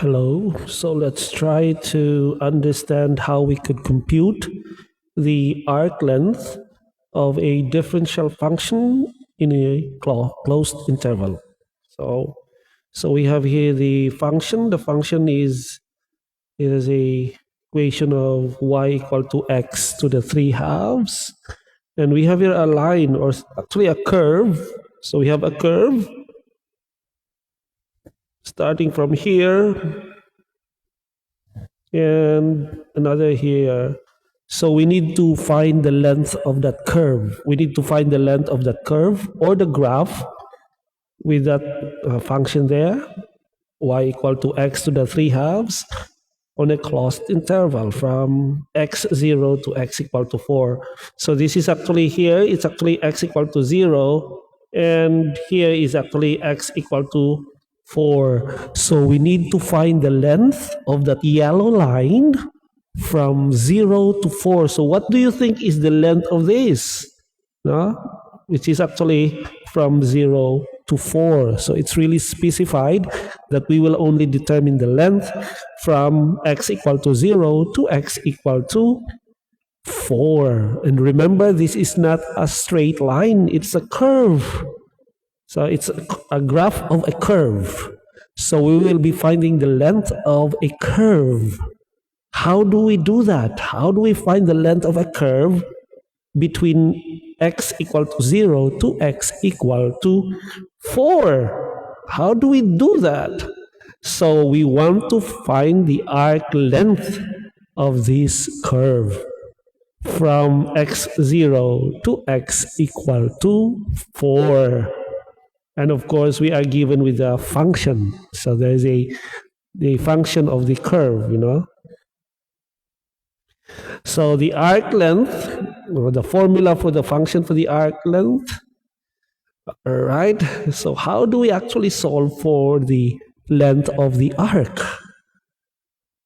Hello. So let's try to understand how we could compute the arc length of a differential function in a closed interval. So, so we have here the function. The function is a equation of y equal to x to the 3/2, and we have here a line, or actually a curve. So we have a curve starting from here and another here. So we need to find the length of that curve. We need to find the length of that curve or the graph with that function there, y equal to x to the 3/2 on a closed interval from x0 to x equal to 4. So this is actually here, it's actually x equal to 0, and here is actually x equal to 4. So we need to find the length of that yellow line from 0 to 4. So what do you think is the length of this? No? Which is actually from 0 to 4. So it's really specified that we will only determine the length from x equal to 0 to x equal to 4. And remember, this is not a straight line, it's a curve. So it's a graph of a curve. So we will be finding the length of a curve. How do we do that? How do we find the length of a curve between x equal to 0 to x equal to 4? How do we do that? So we want to find the arc length of this curve from x0 to x equal to 4. And of course, we are given with a function. So there is the function of the curve, So the arc length, or the formula for the function for the arc length, right? So how do we actually solve for the length of the arc?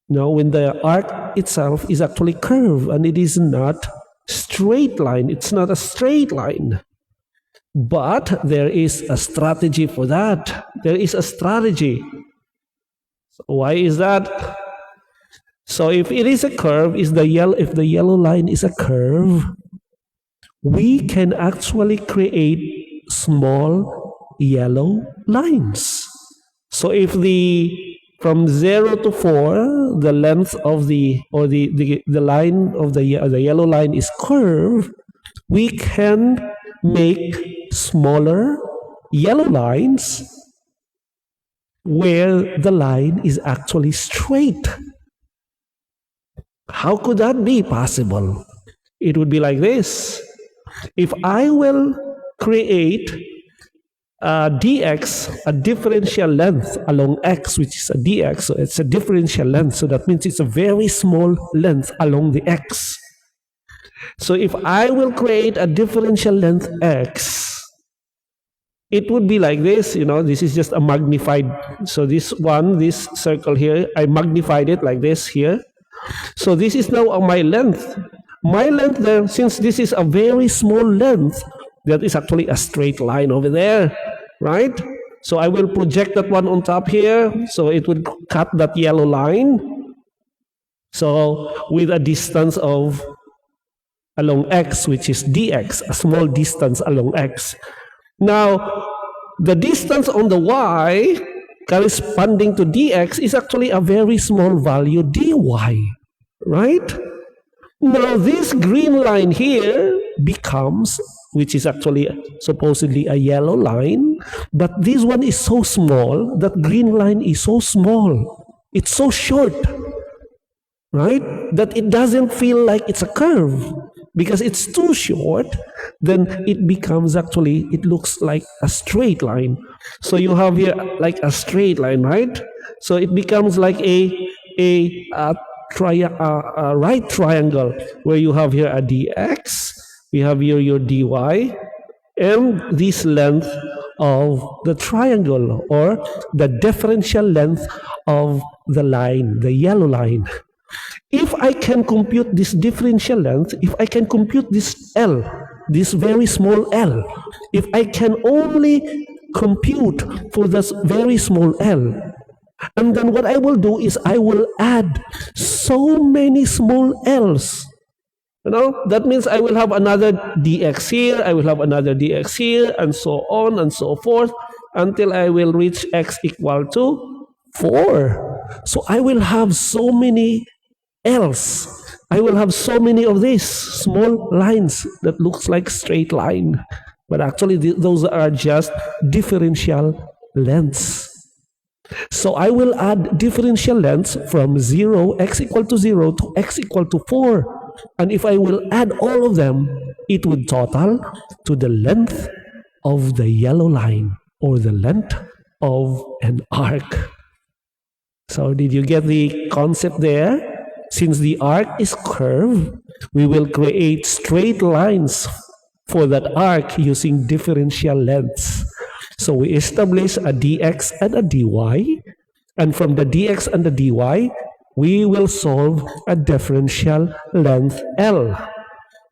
When the arc itself is actually curved and it is not straight line. It's not a straight line. But there is a strategy for that. There is a strategy. So why is that? So if it is a curve, if the yellow line is a curve, we can actually create small yellow lines. So if from 0 to 4, the length of the line of the yellow line is curved, we can make smaller yellow lines where the line is actually straight. How could that be possible? It would be like this. If I will create a dx, a differential length along x, which is a dx, so it's a differential length, so that means it's a very small length along the x. So if I will create a differential length x, it would be like this, this is just a magnified, so this circle here, I magnified it like this here. So this is now my length. My length there, since this is a very small length, that is actually a straight line over there, right? So I will project that one on top here, so it would cut that yellow line. So with a distance of along x, which is dx, a small distance along x. Now, the distance on the y corresponding to dx is actually a very small value dy, right? Now, this green line here becomes, which is actually supposedly a yellow line, but this one is so small, that green line is so small, it's so short, right? That it doesn't feel like it's a curve. Because it's too short, then it becomes actually, it looks like a straight line. So you have here like a straight line, right? So it becomes like a right triangle, where you have here a dx, you have here your dy, and this length of the triangle, or the differential length of the line, the yellow line. If I can compute this differential length, if I can compute this L, this very small L, if I can only compute for this very small L, And then what I will do is I will add so many small l's. That means I will have another dx here, I will have another dx here, and so on and so forth, until I will reach x equal to 4. So I will have so many l's. I will have so many of these small lines that looks like straight line. But actually, those are just differential lengths. So I will add differential lengths from 0, x equal to 0, to x equal to 4. And if I will add all of them, it would total to the length of the yellow line, or the length of an arc. So did you get the concept there? Since the arc is curved, we will create straight lines for that arc using differential lengths. So we establish a dx and a dy, and from the dx and the dy, we will solve a differential length L.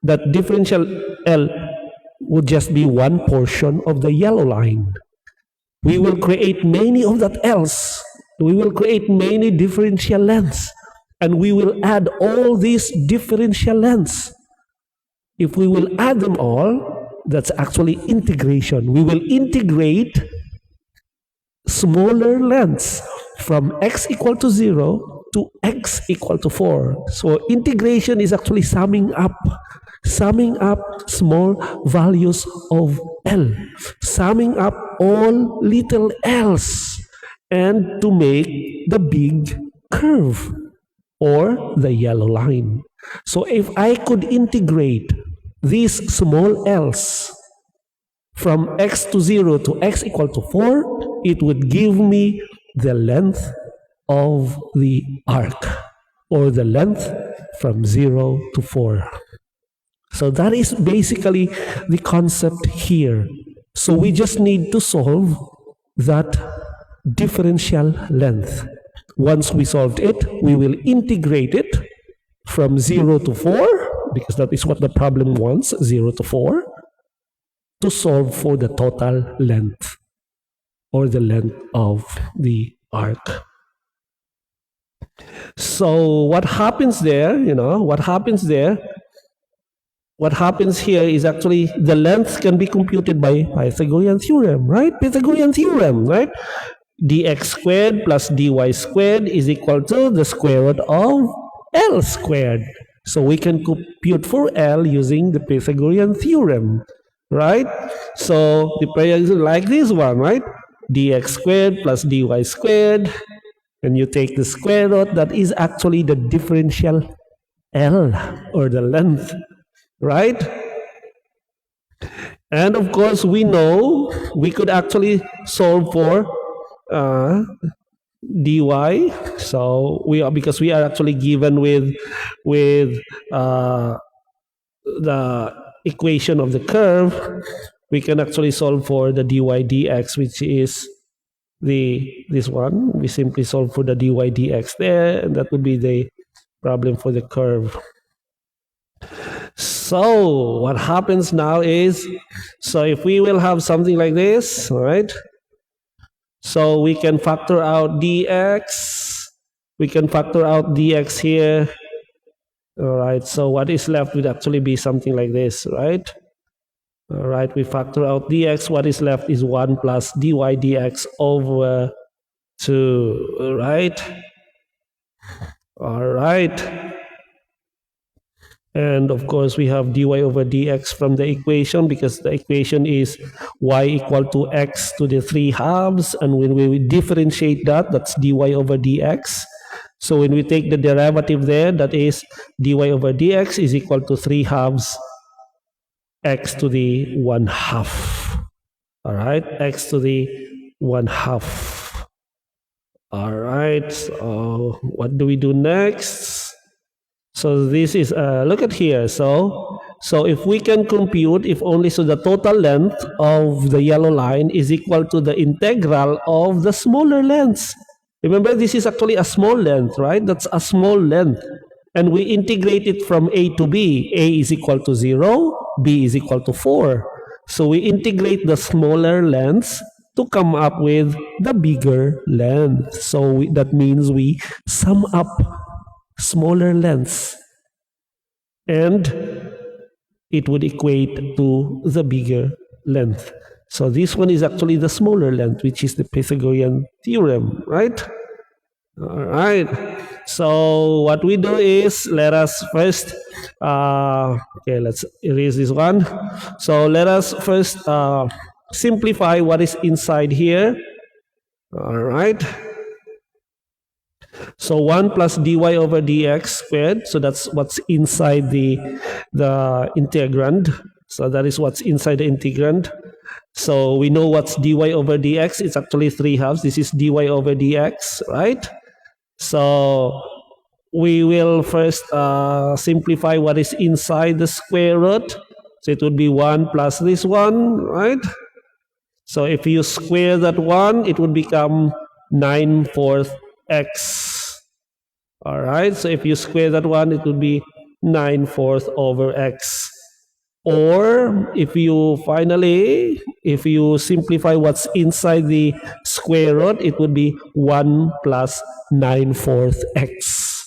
That differential L would just be one portion of the yellow line. We will create many of that L's. We will create many differential lengths, and we will add all these differential lengths. If we will add them all, that's actually integration. We will integrate smaller lengths from x equal to 0 to x equal to 4. So integration is actually summing up small values of L, summing up all little l's, and to make the big curve or the yellow line. So if I could integrate these small l's from x to 0 to x equal to 4, it would give me the length of the arc, or the length from 0 to 4. So that is basically the concept here. So we just need to solve that differential length. Once we solved it, we will integrate it from 0 to 4, because that is what the problem wants, 0 to 4, to solve for the total length, or the length of the arc. So what happens there, what happens here is actually the length can be computed by Pythagorean theorem, right? Pythagorean theorem, right? Dx squared plus dy squared is equal to the square root of L squared. So we can compute for L using the Pythagorean theorem, right? So the prayer is like this one, right? Dx squared plus dy squared, and you take the square root, that is actually the differential L, or the length, right? And of course, we know we could actually solve for dy. So because we are actually given with the equation of the curve, we can actually solve for the dy dx, which is this one. We simply solve for the dy dx there, and that would be the problem for the curve. So what happens now is, so if we will have something like this, all right, so we can factor out dx, we can factor out dx here, all right, so what is left would actually be something like this, right? All right, we factor out dx, what is left is 1 plus dy dx over 2, all right? All right. And of course, we have dy over dx from the equation, because the equation is y equal to x to the 3 halves. And when we differentiate that, that's dy over dx. So when we take the derivative there, that is dy over dx is equal to 3 halves x to the 1 half. All right, x to the 1 half. All right, so what do we do next? So this is, look at here. So if we can compute, if only, so the total length of the yellow line is equal to the integral of the smaller lengths. Remember, this is actually a small length, right? That's a small length. And we integrate it from a to b. A is equal to 0, b is equal to 4. So we integrate the smaller lengths to come up with the bigger length. So that means we sum up smaller lengths and it would equate to the bigger length. So this one is actually the smaller length, which is the Pythagorean theorem, right? All right. So what we do is, let us first, okay, let's erase this one. So let us first simplify what is inside here. All right. So 1 plus dy over dx squared. So that's what's inside the integrand. So that is what's inside the integrand. So we know what's dy over dx. It's actually 3/2. This is dy over dx, right? So we will first simplify what is inside the square root. So it would be 1 plus this one, right? So if you square that one, it would become 9/4 x. All right. So if you square that one, it would be 9/4 over x. Or if you simplify what's inside the square root, it would be 1 plus 9/4 x.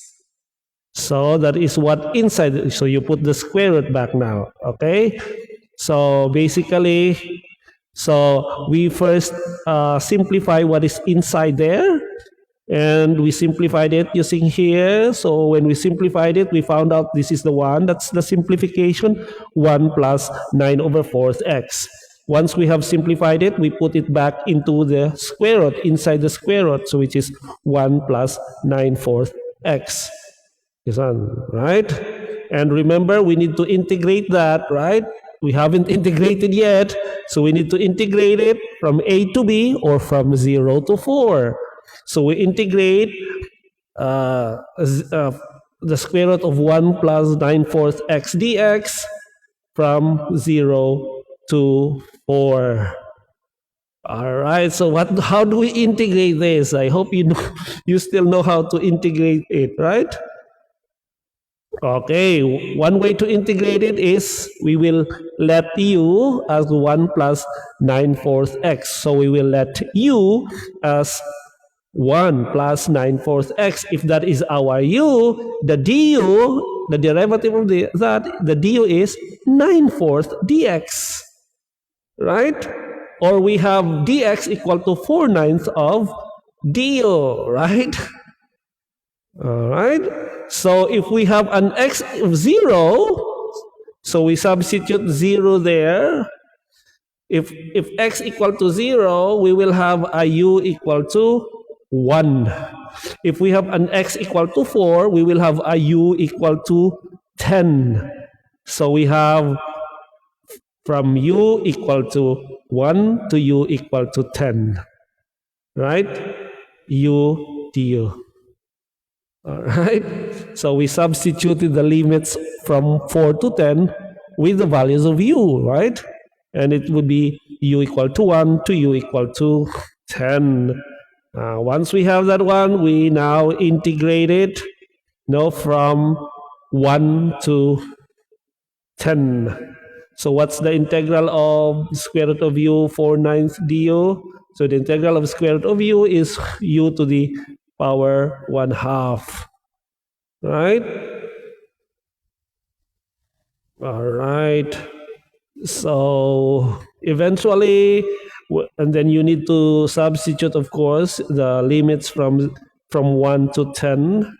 So that is what inside. So you put the square root back now. Okay. So basically, so we first simplify what is inside there. And we simplified it using here. So when we simplified it, we found out this is the one. That's the simplification. 1 plus 9/4 x. Once we have simplified it, we put it back into the square root, inside the square root. So which is 1 plus 9/4 x. This one, right? And remember, we need to integrate that, right? We haven't integrated yet. So we need to integrate it from a to b or from 0 to 4. So we integrate the square root of 1 plus 9/4 x dx from 0 to 4. All right. So how do we integrate this? I hope you still know how to integrate it, right? Okay, one way to integrate it is we will let u as 1 plus 9/4 x. So we will let u as 1 plus 9/4 x. If that is our u, the du, the derivative of the du is 9/4 dx, right? Or we have dx equal to 4/9 of du, right? All right. So if we have an x of 0, so we substitute 0 there. If x equal to 0, we will have a u equal to 1. If we have an x equal to 4, we will have a u equal to 10. So we have from u equal to 1 to u equal to 10. Right? U du. All right. So we substituted the limits from 4 to 10 with the values of u, right? And it would be u equal to 1 to u equal to 10. Once we have that one, we now integrate it from 1 to 10. So what's the integral of square root of u 4/9 du? So the integral of square root of u is u to the power 1/2. Right? All right. So eventually, and then you need to substitute, of course, the limits from 1 to 10.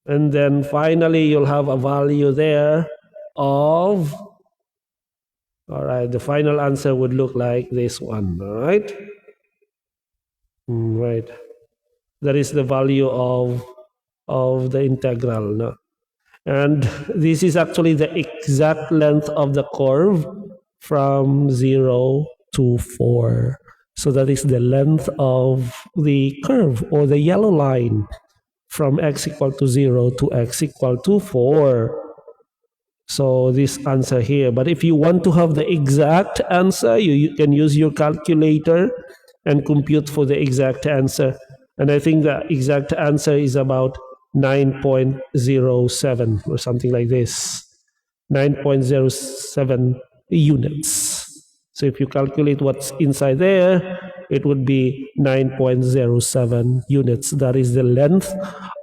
And then finally, you'll have a value there of, all right, the final answer would look like this one, all right? Right. That is the value of the integral. No? And this is actually the exact length of the curve from 0 to 4. So that is the length of the curve or the yellow line from x equal to 0 to x equal to 4. So this answer here. But if you want to have the exact answer, you can use your calculator and compute for the exact answer. And I think the exact answer is about 9.07 or something like this. 9.07 units. So if you calculate what's inside there, it would be 9.07 units. That is the length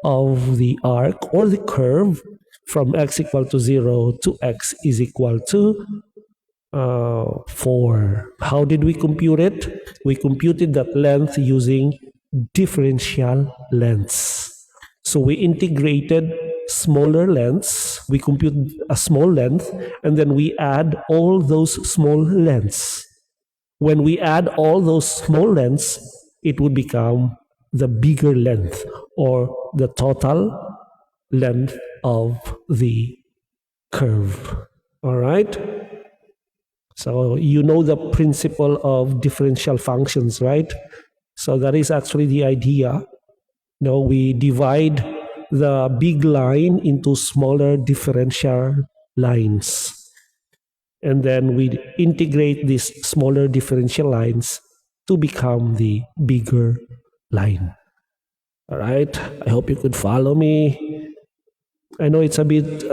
of the arc or the curve from x equal to 0 to x is equal to 4. How did we compute it? We computed that length using differential lengths. So we integrated smaller lengths, we compute a small length, and then we add all those small lengths. When we add all those small lengths, it would become the bigger length or the total length of the curve. All right? So you know the principle of differential functions, right? So that is actually the idea. Now we divide the big line into smaller differential lines. And then we integrate these smaller differential lines to become the bigger line. All right, I hope you could follow me. I know it's a bit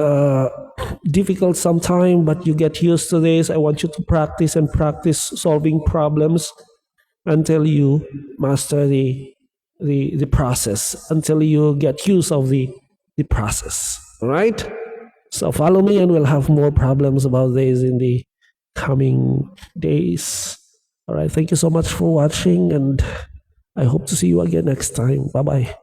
difficult sometimes, but you get used to this. I want you to practice and practice solving problems until you master the process, until you get used of the process. All right? So follow me and we'll have more problems about this in the coming days. All right, thank you so much for watching and I hope to see you again next time. Bye-bye.